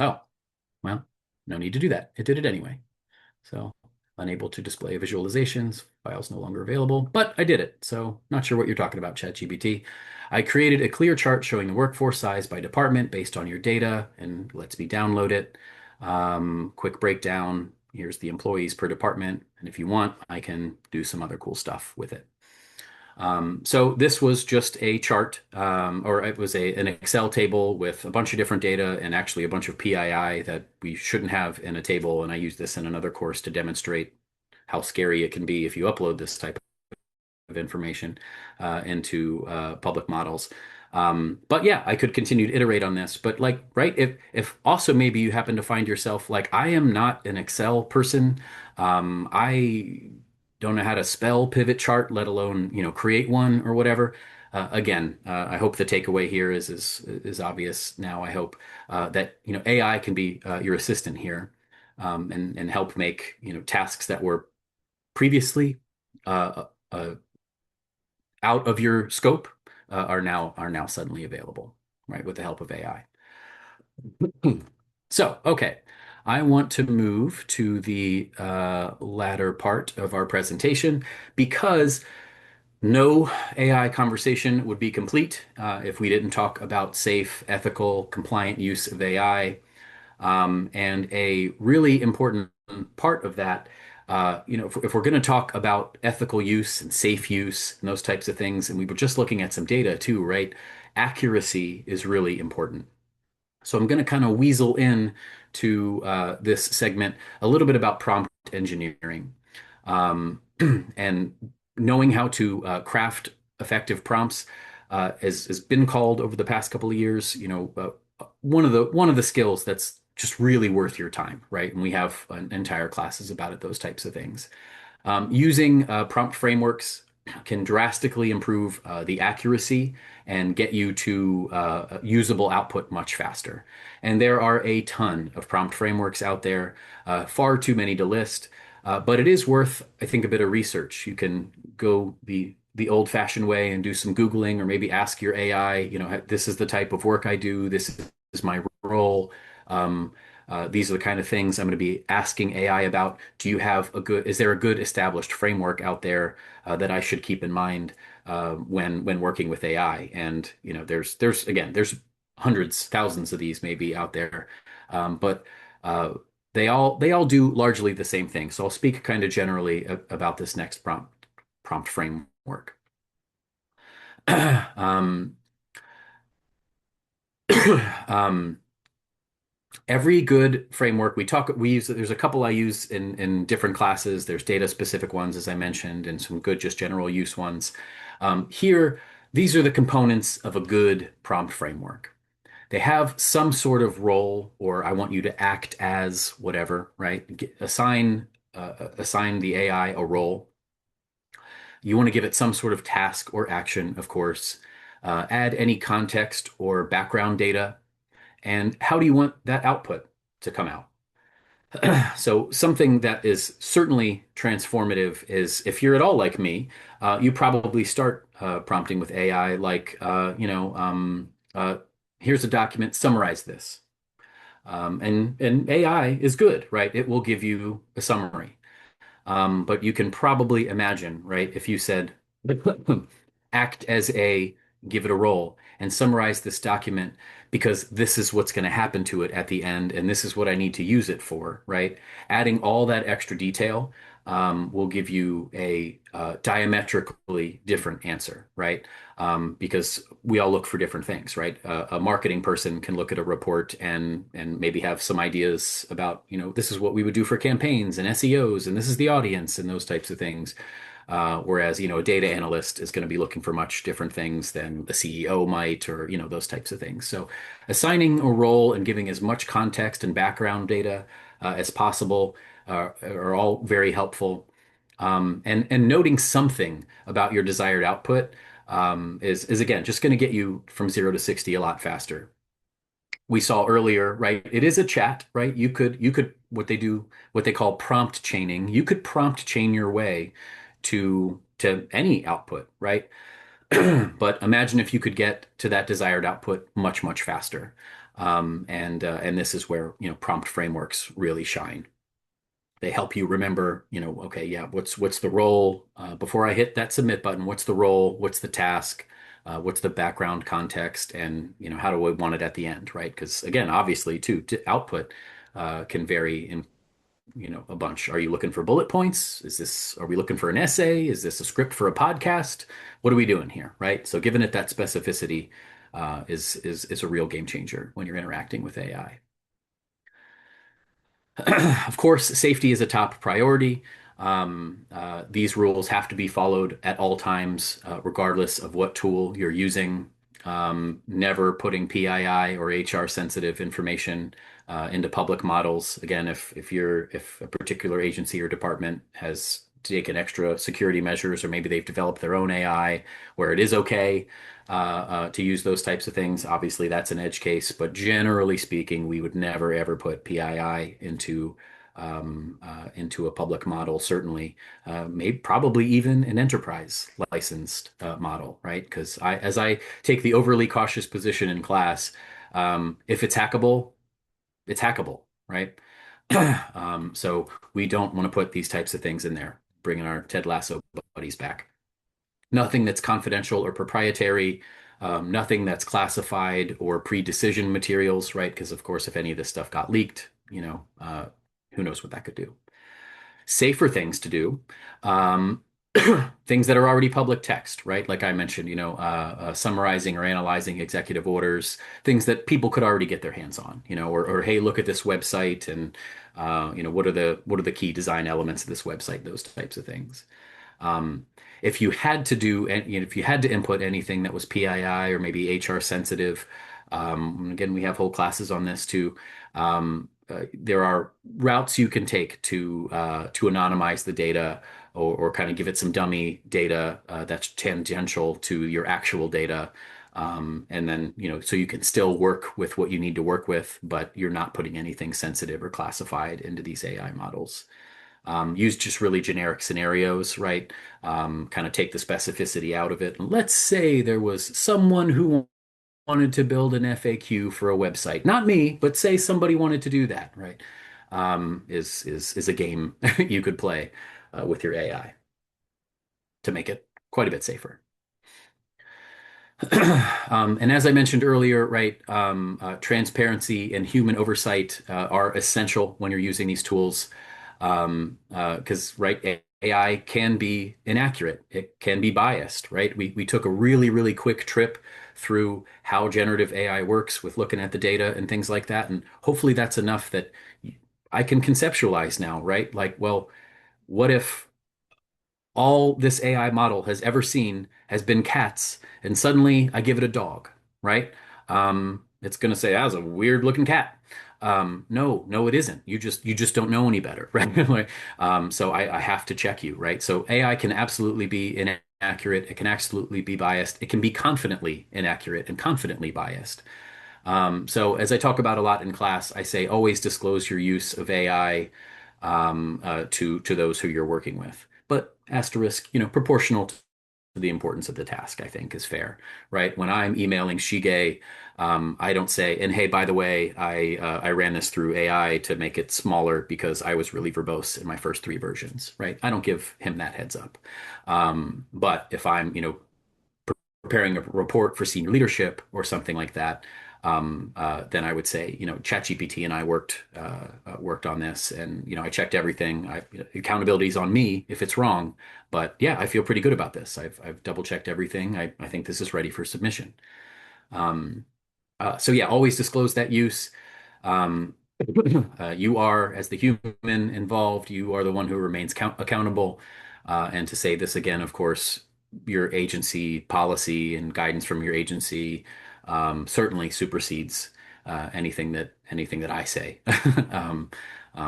Oh, well, no need to do that. It did it anyway. So unable to display visualizations, files no longer available, but I did it. So not sure what you're talking about, ChatGPT. I created a clear chart showing the workforce size by department based on your data, and lets me download it. Quick breakdown. Here's the employees per department. And if you want, I can do some other cool stuff with it. So this was just a chart, or it was an Excel table with a bunch of different data, and actually a bunch of PII that we shouldn't have in a table. And I used this in another course to demonstrate how scary it can be if you upload this type of information into public models. But yeah, I could continue to iterate on this. But like, right, if also maybe you happen to find yourself like, I am not an Excel person. I don't know how to spell pivot chart, let alone, create one or whatever. Again, I hope the takeaway here is obvious now. I hope that, AI can be your assistant here, and help make, tasks that were previously out of your scope, are now suddenly available, right, with the help of AI. So, okay, I want to move to the latter part of our presentation, because no AI conversation would be complete if we didn't talk about safe, ethical, compliant use of AI. And a really important part of that, if we're going to talk about ethical use and safe use and those types of things, and we were just looking at some data too, right? Accuracy is really important. So I'm going to kind of weasel in to this segment a little bit about prompt engineering, and knowing how to craft effective prompts has been called over the past couple of years. One of the skills that's just really worth your time, right? And we have entire classes about it, those types of things. Using prompt frameworks. can drastically improve the accuracy and get you to usable output much faster. And there are a ton of prompt frameworks out there, far too many to list. But it is worth, I think, a bit of research. You can go the old-fashioned way and do some Googling, or maybe ask your AI, this is the type of work I do, this is my role. Um, these are the kind of things I'm going to be asking AI about. Is there a good established framework out there that I should keep in mind when working with AI? And there's hundreds, thousands of these maybe out there, but uh, they all do largely the same thing. So I'll speak kind of generally about this next prompt framework. Um, um, every good framework we use, there's a couple I use in different classes. There's data specific ones, as I mentioned, and some good just general use ones. Here, these are the components of a good prompt framework. They have some sort of role, or I want you to act as whatever, right? Assign the AI a role. You want to give it some sort of task or action, of course. Add any context or background data. And how do you want that output to come out? So something that is certainly transformative is, if you're at all like me, you probably start prompting with AI like, here's a document, summarize this. And AI is good, right? It will give you a summary. But you can probably imagine, right, if you said, act as a, give it a role, and summarize this document because this is what's going to happen to it at the end, and this is what I need to use it for, right? Adding all that extra detail will give you a diametrically different answer, right? Because we all look for different things, right? A marketing person can look at a report and maybe have some ideas about, this is what we would do for campaigns and SEOs, and this is the audience and those types of things. Whereas, a data analyst is going to be looking for much different things than the CEO might, or, those types of things. So assigning a role and giving as much context and background data as possible are all very helpful. And noting something about your desired output is again just going to get you from 0 to 60 a lot faster. We saw earlier, right? It is a chat, right? You could what they call prompt chaining. You could prompt chain your way to any output, right? But imagine if you could get to that desired output much, much faster. And this is where, prompt frameworks really shine. They help you remember, okay, yeah, what's the role before I hit that submit button? What's the role? What's the task? What's the background context? And how do I want it at the end, right? Because again, obviously, too, output can vary in a bunch. Are you looking for bullet points? Are we looking for an essay? Is this a script for a podcast? What are we doing here, right? So giving it that specificity is a real game changer when you're interacting with AI. Of course, safety is a top priority. These rules have to be followed at all times, regardless of what tool you're using. Never putting PII or HR sensitive information into public models. Again, if a particular agency or department has taken extra security measures, or maybe they've developed their own AI where it is okay to use those types of things. Obviously, that's an edge case, but generally speaking, we would never ever put PII into a public model. Certainly, maybe probably even an enterprise licensed model, right? Because as I take the overly cautious position in class, if it's hackable, right? So we don't want to put these types of things in there. Bringing our Ted Lasso buddies back. Nothing that's confidential or proprietary, nothing that's classified or pre-decision materials, right? Because of course, if any of this stuff got leaked, who knows what that could do. Safer things to do, um, things that are already public text, right? Like I mentioned, summarizing or analyzing executive orders, things that people could already get their hands on, or hey, look at this website and what are the key design elements of this website, those types of things. Um, if you had to if you had to input anything that was PII or maybe HR sensitive, again, we have whole classes on this too. there are routes you can take to anonymize the data or kind of give it some dummy data that's tangential to your actual data. And then, so you can still work with what you need to work with, but you're not putting anything sensitive or classified into these AI models. Use just really generic scenarios, right? Kind of take the specificity out of it. Let's say there was someone who wanted to build an FAQ for a website. Not me, but say somebody wanted to do that, right? Is a game you could play with your AI to make it quite a bit safer. And as I mentioned earlier, right, transparency and human oversight are essential when you're using these tools. Because, right, AI can be inaccurate. It can be biased, right? We took a really, really quick trip through how generative AI works with looking at the data and things like that. And hopefully that's enough that I can conceptualize now, right? Like, well, what if all this AI model has ever seen has been cats, and suddenly I give it a dog, right? It's going to say, "That's a weird looking cat." No, no, it isn't. You just don't know any better, right? Like, so I have to check you, right? So AI can absolutely be inaccurate. It can absolutely be biased. It can be confidently inaccurate and confidently biased. So as I talk about a lot in class, I say always disclose your use of AI to those who you're working with. But asterisk, proportional to the importance of the task, I think is fair, right? When I'm emailing Shige, I don't say, and hey, by the way, I ran this through AI to make it smaller because I was really verbose in my first three versions, right? I don't give him that heads up. But if I'm, preparing a report for senior leadership or something like that, then I would say, ChatGPT and I worked on this, and I checked everything. Accountability is on me if it's wrong, but yeah, I feel pretty good about this. I've double checked everything. I think this is ready for submission. Um, so yeah, always disclose that use. Um, you are, as the human involved, you are the one who remains accountable. And to say this again, of course, your agency policy and guidance from your agency certainly supersedes anything that I say. Um,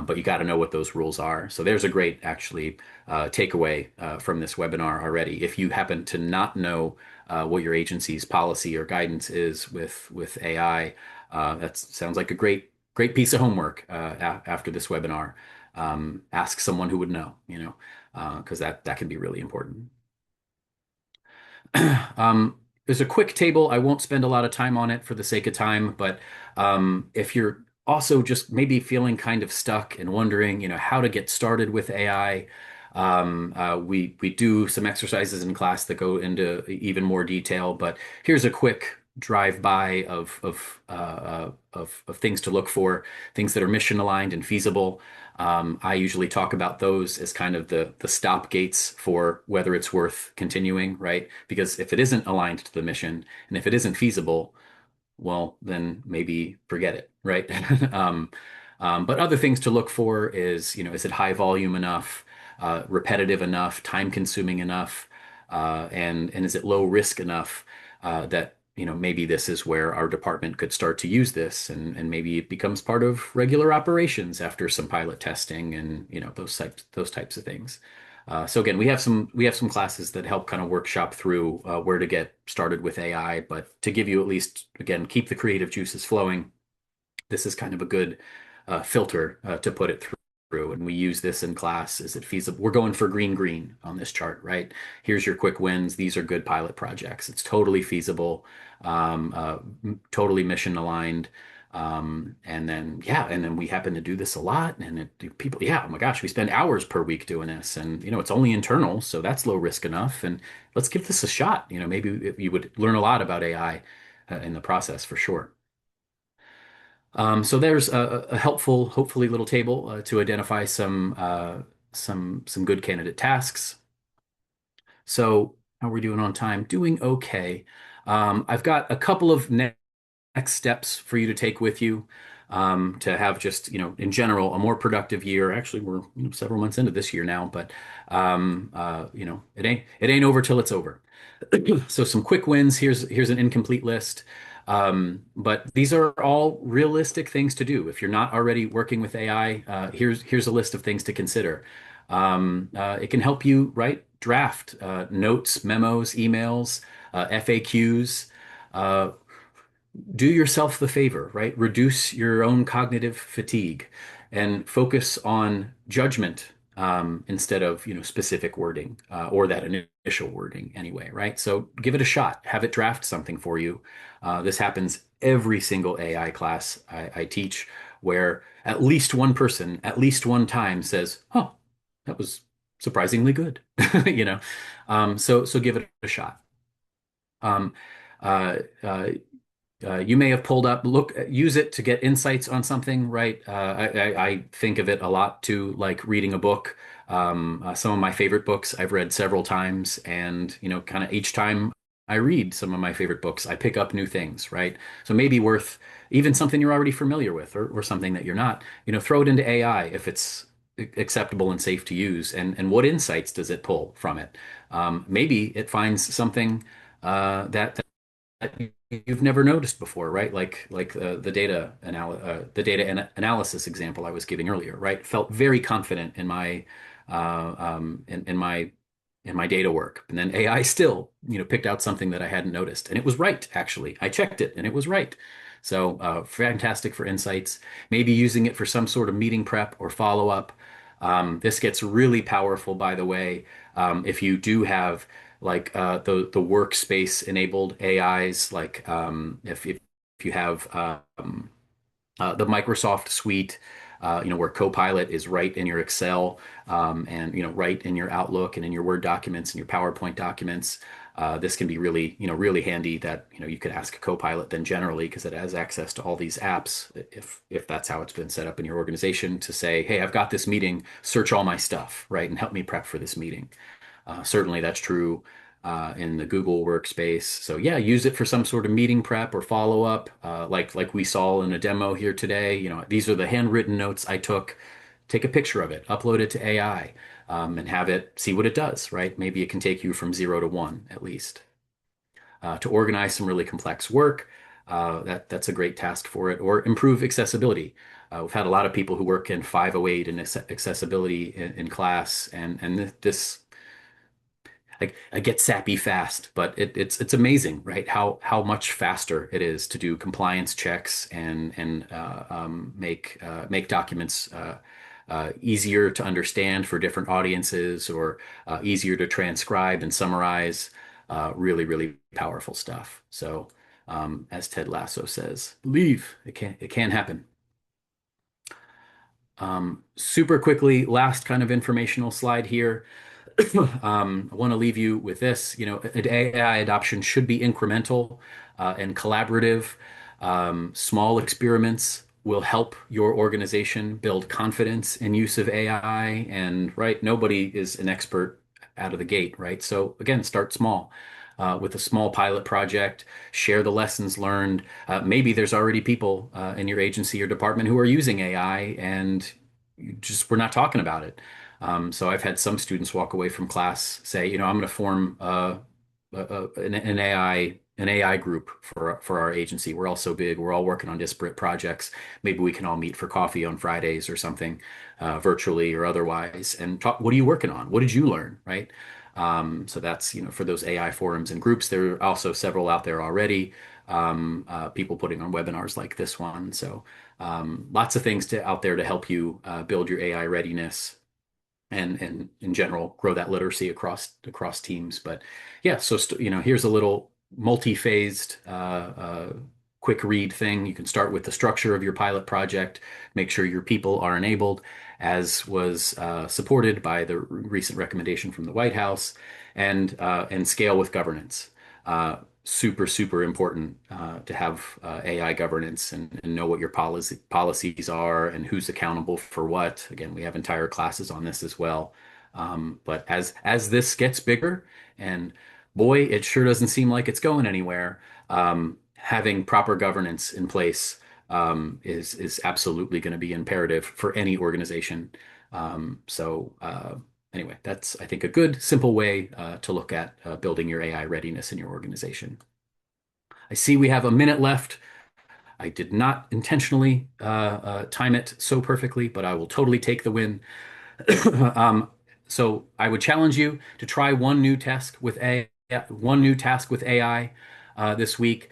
but you got to know what those rules are. So there's a great actually takeaway from this webinar already. If you happen to not know what your agency's policy or guidance is with AI, that sounds like a great piece of homework after this webinar. Ask someone who would know, because that can be really important. Um, there's a quick table. I won't spend a lot of time on it for the sake of time, but if you're also just maybe feeling kind of stuck and wondering, how to get started with AI, we do some exercises in class that go into even more detail. But here's a quick drive-by of things to look for, things that are mission aligned and feasible. I usually talk about those as kind of the stop gates for whether it's worth continuing, right? Because if it isn't aligned to the mission and if it isn't feasible, well, then maybe forget it, right? Um, but other things to look for is, is it high volume enough, repetitive enough, time consuming enough, and is it low risk enough that, maybe this is where our department could start to use this, and maybe it becomes part of regular operations after some pilot testing and, those types of things. So again, we have some classes that help kind of workshop through where to get started with AI, but to give you at least, again, keep the creative juices flowing, this is kind of a good filter to put it through. And we use this in class. Is it feasible? We're going for green, green on this chart, right? Here's your quick wins. These are good pilot projects. It's totally feasible, totally mission aligned. And then we happen to do this a lot. And people, yeah, oh my gosh, we spend hours per week doing this. And, it's only internal. So that's low risk enough. And let's give this a shot. Maybe you would learn a lot about AI in the process for sure. So there's a helpful, hopefully, little table to identify some good candidate tasks. So how are we doing on time? Doing okay. I've got a couple of next steps for you to take with you to have just, in general, a more productive year. Actually, we're several months into this year now, but it ain't over till it's over. So some quick wins. Here's an incomplete list. But these are all realistic things to do. If you're not already working with AI, here's a list of things to consider. It can help you write draft notes, memos, emails, FAQs. Uh, do yourself the favor, right? Reduce your own cognitive fatigue and focus on judgment instead of, specific wording or that initial wording anyway, right? So give it a shot. Have it draft something for you. This happens every single AI class I teach, where at least one person, at least one time says, "Oh, that was surprisingly good," you know. So give it a shot. Um, uh, uh, you may have pulled up, use it to get insights on something, right? I think of it a lot too, like reading a book. Some of my favorite books I've read several times, and kind of each time I read some of my favorite books, I pick up new things, right? So maybe worth even something you're already familiar with, or something that you're not. Throw it into AI if it's acceptable and safe to use, and what insights does it pull from it? Maybe it finds something that you've never noticed before, right? Like the data analysis example I was giving earlier, right? Felt very confident in my in my data work, and then AI still picked out something that I hadn't noticed, and it was right actually. I checked it, and it was right. So fantastic for insights. Maybe using it for some sort of meeting prep or follow up. This gets really powerful, by the way, if you do have like the workspace enabled AIs, like if you have the Microsoft suite, where Copilot is right in your Excel, and right in your Outlook and in your Word documents and your PowerPoint documents. This can be really, really handy that, you could ask Copilot then generally, because it has access to all these apps, if that's how it's been set up in your organization, to say, hey, I've got this meeting, search all my stuff, right? And help me prep for this meeting. Certainly that's true in the Google workspace. So yeah, use it for some sort of meeting prep or follow up, like we saw in a demo here today. These are the handwritten notes I took. Take a picture of it, upload it to AI, and have it see what it does, right? Maybe it can take you from 0 to 1 at least. To organize some really complex work, that's a great task for it. Or improve accessibility. We've had a lot of people who work in 508 and accessibility in class, and this I get sappy fast, but it's amazing, right? How much faster it is to do compliance checks and make documents easier to understand for different audiences, or easier to transcribe and summarize. Really, really powerful stuff. So, as Ted Lasso says, believe it can happen. Super quickly, last kind of informational slide here. I want to leave you with this. AI adoption should be incremental and collaborative. Small experiments will help your organization build confidence in use of AI. And right, nobody is an expert out of the gate, right? So again, start small. With a small pilot project, share the lessons learned. Maybe there's already people in your agency or department who are using AI, and we're not talking about it. So I've had some students walk away from class say, I'm going to form an AI group for our agency. We're all so big. We're all working on disparate projects. Maybe we can all meet for coffee on Fridays or something, virtually or otherwise, and talk. What are you working on? What did you learn? Right. So that's, for those AI forums and groups. There are also several out there already. People putting on webinars like this one. So lots of things out there to help you build your AI readiness, and in general grow that literacy across teams. But yeah, so here's a little multi-phased quick read thing. You can start with the structure of your pilot project, make sure your people are enabled, as was supported by the recent recommendation from the White House, and scale with governance. Super, super important to have AI governance, and know what your policies are and who's accountable for what. Again, we have entire classes on this as well. But as this gets bigger, and boy, it sure doesn't seem like it's going anywhere, having proper governance in place is absolutely going to be imperative for any organization. Anyway, that's, I think, a good, simple way to look at building your AI readiness in your organization. I see we have a minute left. I did not intentionally time it so perfectly, but I will totally take the win. um, so I would challenge you to try one new task with AI this week.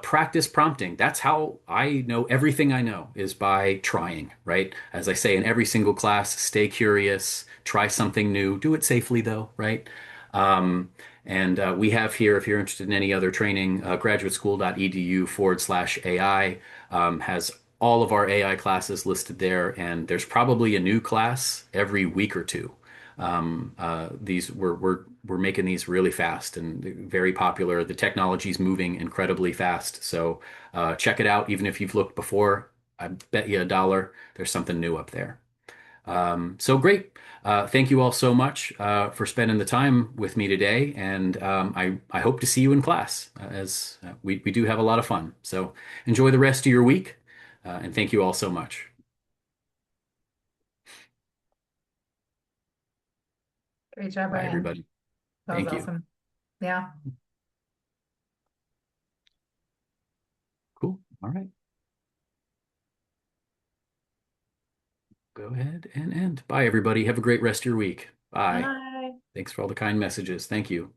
Practice prompting. That's how I know everything I know is by trying, right? As I say in every single class, stay curious, try something new, do it safely though, right? Um, and we have here, if you're interested in any other training, graduateschool.edu/AI has all of our AI classes listed there, and there's probably a new class every week or two. These we're making these really fast and very popular. The technology's moving incredibly fast, so check it out. Even if you've looked before, I bet you $1 there's something new up there. So great. Thank you all so much for spending the time with me today, and I hope to see you in class as we do have a lot of fun. So enjoy the rest of your week, and thank you all so much. Great job, Bye, Ryan. everybody. That was Thank you. awesome. Yeah. Cool. All right. Go ahead and end. Bye, everybody. Have a great rest of your week. Bye. Bye. Thanks for all the kind messages. Thank you.